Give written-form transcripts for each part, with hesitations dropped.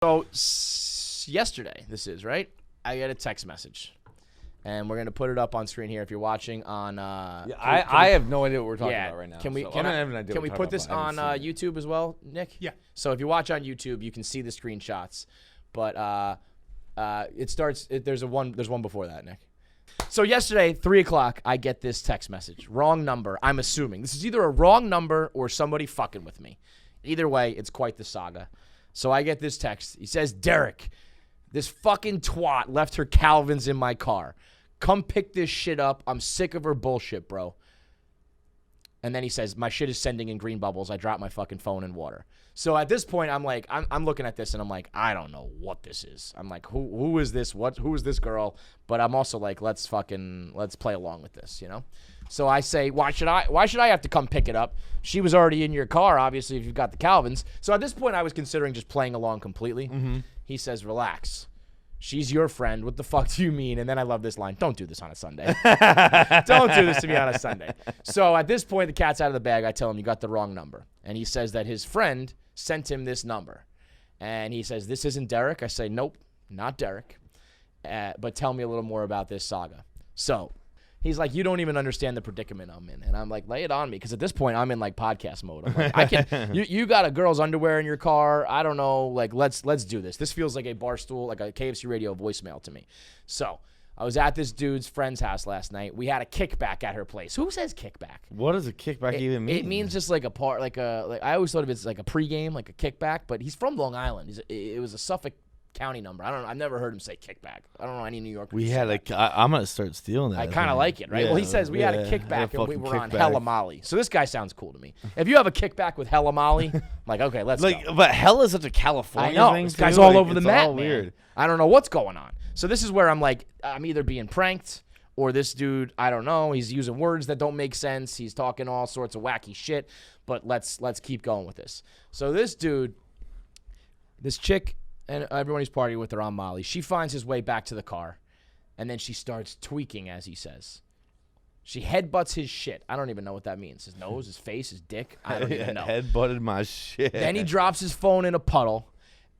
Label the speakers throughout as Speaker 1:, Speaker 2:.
Speaker 1: So yesterday, this is right. I get a text message, and we're gonna put it up on screen here if you're watching on.
Speaker 2: I have no idea what we're talking about right now.
Speaker 1: Can we
Speaker 2: so
Speaker 1: can,
Speaker 2: I have an idea
Speaker 1: can we
Speaker 2: what we're
Speaker 1: put this
Speaker 2: talking
Speaker 1: on
Speaker 2: about.
Speaker 1: YouTube as well, Nick?
Speaker 3: Yeah.
Speaker 1: So if you watch on YouTube, you can see the screenshots, but it starts. There's one before that, Nick. So yesterday, 3 o'clock, I get this text message. Wrong number. I'm assuming this is either a wrong number or somebody fucking with me. Either way, it's quite the saga. So I get this text. He says, Derek, this fucking twat left her Calvins in my car. Come pick this shit up. I'm sick of her bullshit, bro. And then he says, my shit is sending in green bubbles. I dropped my fucking phone in water. So at this point, I'm like, I'm looking at this and I'm like, I don't know what this is. I'm like, who is this? Who is this girl? But I'm also like, let's play along with this, you know? So I say, why should I have to come pick it up? She was already in your car, obviously, if you've got the Calvins. So at this point, I was considering just playing along completely. Mm-hmm. He says, relax. She's your friend. What the fuck do you mean? And then I love this line. Don't do this on a Sunday. Don't do this to me on a Sunday. So at this point, the cat's out of the bag. I tell him, you got the wrong number. And he says that his friend sent him this number. And he says, this isn't Derek. I say, nope, not Derek. But tell me a little more about this saga. So he's like, you don't even understand the predicament I'm in. And I'm like, lay it on me. Because at this point, I'm in, like, podcast mode. I'm like, I can. You got a girl's underwear in your car. I don't know. Like, let's do this. This feels like a Barstool, like a KFC radio voicemail to me. So I was at this dude's friend's house last night. We had a kickback at her place. Who says kickback?
Speaker 2: What does a kickback even mean?
Speaker 1: It means just like a part, like I always thought of it as like a pregame, like a kickback. But he's from Long Island. It was a Suffolk County number. I don't know. I've never heard him say kickback. I don't know any New Yorkers.
Speaker 2: I'm gonna start stealing that.
Speaker 1: I kind of like it, right?
Speaker 2: Yeah,
Speaker 1: well, he says we had a kickback and we were on hella Molly. So this guy sounds cool to me. If you have a kickback with hella Molly, I'm like, okay, let's go.
Speaker 2: But hella is such a California thing.
Speaker 1: This guy's
Speaker 2: too.
Speaker 1: all over the map,
Speaker 2: all weird.
Speaker 1: I don't know what's going on. So this is where I'm like, I'm either being pranked or this dude, I don't know. He's using words that don't make sense. He's talking all sorts of wacky shit. But let's keep going with this. So this dude, this chick, and everyone he's partying with her on Molly, she finds his way back to the car, and then she starts tweaking, as he says. She headbutts his shit. I don't even know what that means. His nose, his face, his dick. I don't even know.
Speaker 2: Headbutted my shit.
Speaker 1: Then he drops his phone in a puddle,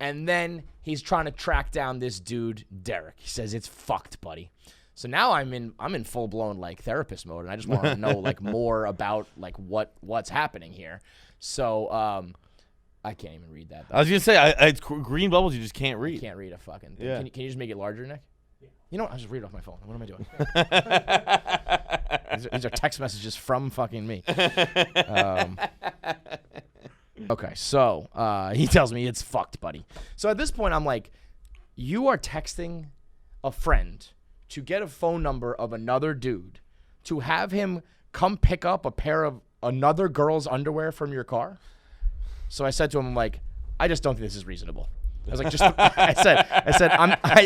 Speaker 1: and then he's trying to track down this dude, Derek. He says, it's fucked, buddy. So now I'm in full-blown, like, therapist mode, and I just want to know, like, more about, like, what's happening here. So, I can't even read that. Though.
Speaker 2: I was going to say, it's green bubbles you just can't read.
Speaker 1: I can't read a fucking thing.
Speaker 2: Yeah.
Speaker 1: Can you just make it larger, Nick? Yeah. You know what? I'll just read it off my phone. What am I doing? These are text messages from fucking me. Okay, so he tells me it's fucked, buddy. So at this point, I'm like, you are texting a friend to get a phone number of another dude to have him come pick up a pair of another girl's underwear from your car? So I said to him, I'm like, I just don't think this is reasonable. I was like,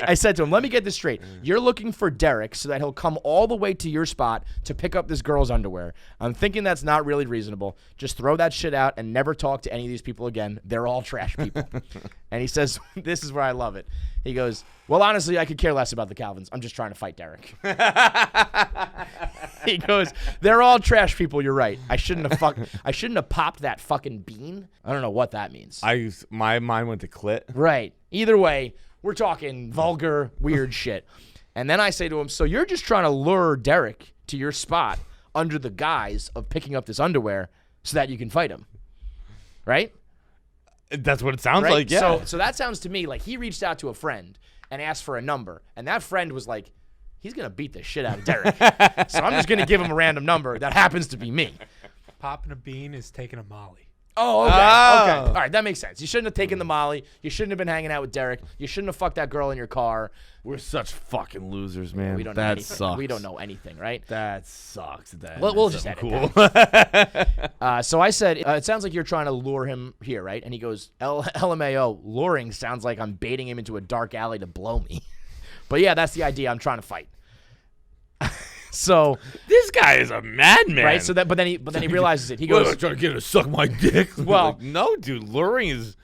Speaker 1: I said to him, let me get this straight. You're looking for Derek so that he'll come all the way to your spot to pick up this girl's underwear. I'm thinking that's not really reasonable. Just throw that shit out and never talk to any of these people again. They're all trash people. And he says, this is where I love it. He goes, well, honestly, I could care less about the Calvins. I'm just trying to fight Derek. He goes, they're all trash people. You're right. I shouldn't have popped that fucking bean. I don't know what that means.
Speaker 2: My mind went to clit.
Speaker 1: Right. Either way, we're talking vulgar, weird shit. And then I say to him, so you're just trying to lure Derek to your spot under the guise of picking up this underwear so that you can fight him. Right?
Speaker 2: That's what it sounds like, yeah.
Speaker 1: So that sounds to me like he reached out to a friend and asked for a number. And that friend was like, he's going to beat the shit out of Derek. So I'm just going to give him a random number that happens to be me.
Speaker 3: Popping a bean is taking a Molly.
Speaker 1: Oh, okay. Okay. All right, that makes sense. You shouldn't have taken the Molly. You shouldn't have been hanging out with Derek. You shouldn't have fucked that girl in your car.
Speaker 2: We're such fucking losers, man.
Speaker 1: We don't know
Speaker 2: that
Speaker 1: anything.
Speaker 2: sucks.
Speaker 1: We don't know anything, right?
Speaker 2: That sucks.
Speaker 1: We'll just edit
Speaker 2: cool.
Speaker 1: So I said, it sounds like you're trying to lure him here, right? And he goes, LMAO, luring sounds like I'm baiting him into a dark alley to blow me. But yeah, that's the idea. I'm trying to fight. So
Speaker 2: this guy is a madman,
Speaker 1: right? So but then he realizes it. He goes,
Speaker 2: I'm trying to get him to suck my dick.
Speaker 1: Well,
Speaker 2: like, no, dude, luring is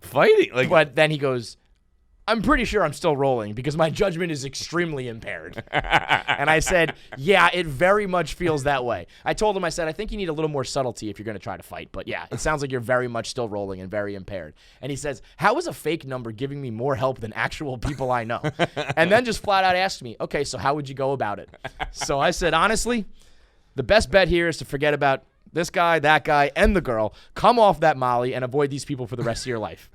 Speaker 2: fighting. Like,
Speaker 1: but then he goes, I'm pretty sure I'm still rolling because my judgment is extremely impaired. And I said, yeah, it very much feels that way. I told him, I said, I think you need a little more subtlety if you're going to try to fight. But yeah, it sounds like you're very much still rolling and very impaired. And he says, how is a fake number giving me more help than actual people I know? And then just flat out asked me, okay, so how would you go about it? So I said, honestly, the best bet here is to forget about this guy, that guy, and the girl. Come off that Molly and avoid these people for the rest of your life.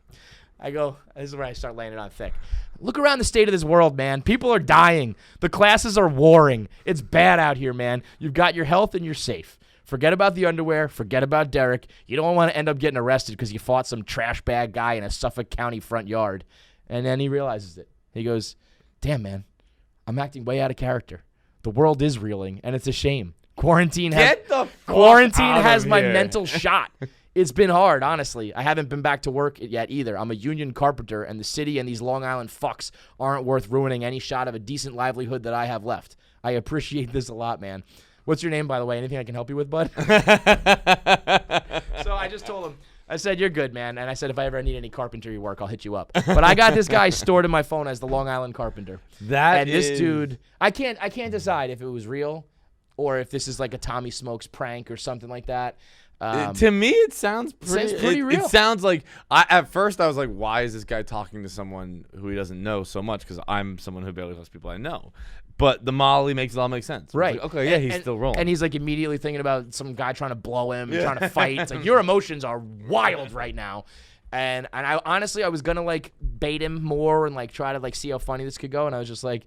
Speaker 1: I go, this is where I start laying it on thick. Look around the state of this world, man. People are dying. The classes are warring. It's bad out here, man. You've got your health and you're safe. Forget about the underwear. Forget about Derek. You don't want to end up getting arrested because you fought some trash bag guy in a Suffolk County front yard. And then he realizes it. He goes, damn, man, I'm acting way out of character. The world is reeling, and it's a shame. Quarantine has my mental shot. It's been hard, honestly. I haven't been back to work yet either. I'm a union carpenter, and the city and these Long Island fucks aren't worth ruining any shot of a decent livelihood that I have left. I appreciate this a lot, man. What's your name, by the way? Anything I can help you with, bud? So I just told him, I said, you're good, man. And I said, if I ever need any carpentry work, I'll hit you up. But I got this guy stored in my phone as the Long Island Carpenter. This dude, I can't decide if it was real or if this is like a Tommy Smokes prank or something like that.
Speaker 2: To me, it sounds pretty
Speaker 1: real.
Speaker 2: It sounds like at first I was like, why is this guy talking to someone who he doesn't know so much? Because I'm someone who barely knows people I know. But the Molly makes it all make sense.
Speaker 1: Right.
Speaker 2: Like, okay, yeah, he's still rolling.
Speaker 1: And he's like immediately thinking about some guy trying to blow him, trying to fight. It's like, your emotions are wild right now. And I honestly, I was going to like bait him more and like try to like see how funny this could go. And I was just like,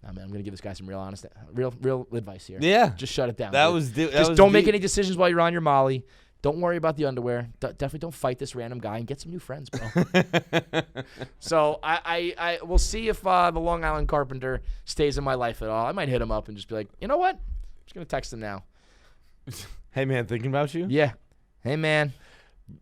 Speaker 1: oh, man, I'm going to give this guy some real advice here.
Speaker 2: Yeah.
Speaker 1: Just shut it down.
Speaker 2: Just
Speaker 1: don't make any decisions while you're on your Molly. Don't worry about the underwear. Definitely don't fight this random guy and get some new friends, bro. So I we'll see if the Long Island Carpenter stays in my life at all. I might hit him up and just be like, you know what? I'm just going to text him now.
Speaker 2: Hey, man, thinking about you?
Speaker 1: Yeah. Hey, man.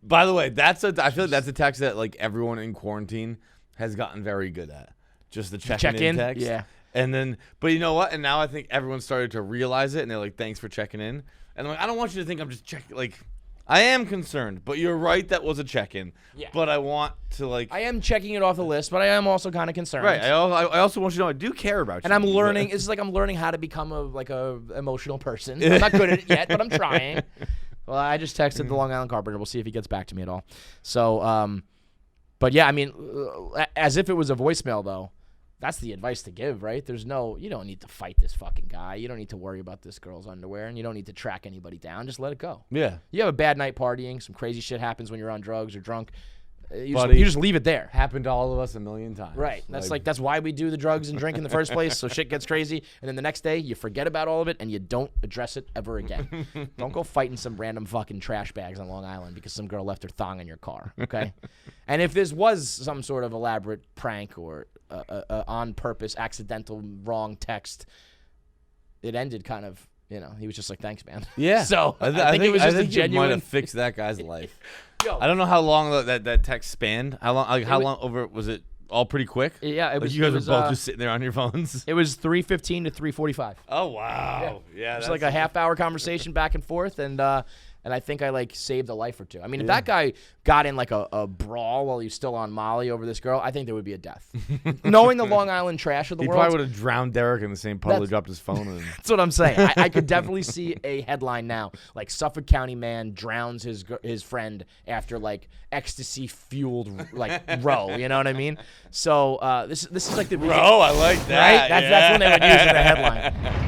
Speaker 2: By the way, I feel like that's a text that like everyone in quarantine has gotten very good at. Just the check-in text.
Speaker 1: Yeah.
Speaker 2: And then, but you know what? And now I think everyone started to realize it, and they're like, thanks for checking in. And I'm like, I don't want you to think I'm just checking. Like, I am concerned, but you're right. That was a check-in. Yeah. But I want to like.
Speaker 1: I am checking it off the list, but I am also kind of concerned.
Speaker 2: Right. I also want you to know I do care about you.
Speaker 1: And I'm learning. It's like I'm learning how to become a emotional person. I'm not good at it yet, but I'm trying. Well, I just texted the Long Island Carpenter. We'll see if he gets back to me at all. So, but yeah, I mean, as if it was a voicemail though. That's the advice to give, right? You don't need to fight this fucking guy. You don't need to worry about this girl's underwear, and you don't need to track anybody down. Just let it go.
Speaker 2: Yeah.
Speaker 1: You have a bad night partying, some crazy shit happens when you're on drugs or drunk. You just leave it there.
Speaker 2: Happened to all of us a million times.
Speaker 1: Right. That's why we do the drugs and drink in the first place, so shit gets crazy. And then the next day, you forget about all of it, and you don't address it ever again. Don't go fighting some random fucking trash bags on Long Island because some girl left her thong in your car, okay? And if this was some sort of elaborate prank or on-purpose, accidental, wrong text, it ended kind of, he was just like, thanks, man.
Speaker 2: Yeah.
Speaker 1: So I think it was just a genuine.
Speaker 2: You might have fixed that guy's life.
Speaker 1: Yo.
Speaker 2: I don't know how long that text spanned. How long over was it? All pretty quick.
Speaker 1: Yeah, it was.
Speaker 2: You guys were both just sitting there on your phones.
Speaker 1: It was 3:15 to 3:45.
Speaker 2: Oh wow! Yeah,
Speaker 1: it was like a half-hour conversation back and forth, and I think I like saved a life or two. I mean, if that guy got in like a brawl while he was still on Molly over this girl, I think there would be a death. Knowing the Long Island trash of the
Speaker 2: he
Speaker 1: world,
Speaker 2: probably would have drowned Derek in the same puddle. He dropped his phone in.
Speaker 1: That's what I'm saying. I could definitely see a headline now, like Suffolk County man drowns his friend after like ecstasy fueled like row. You know what I mean? So this is like the
Speaker 2: row. I like that.
Speaker 1: Right? That's what they would use in the headline.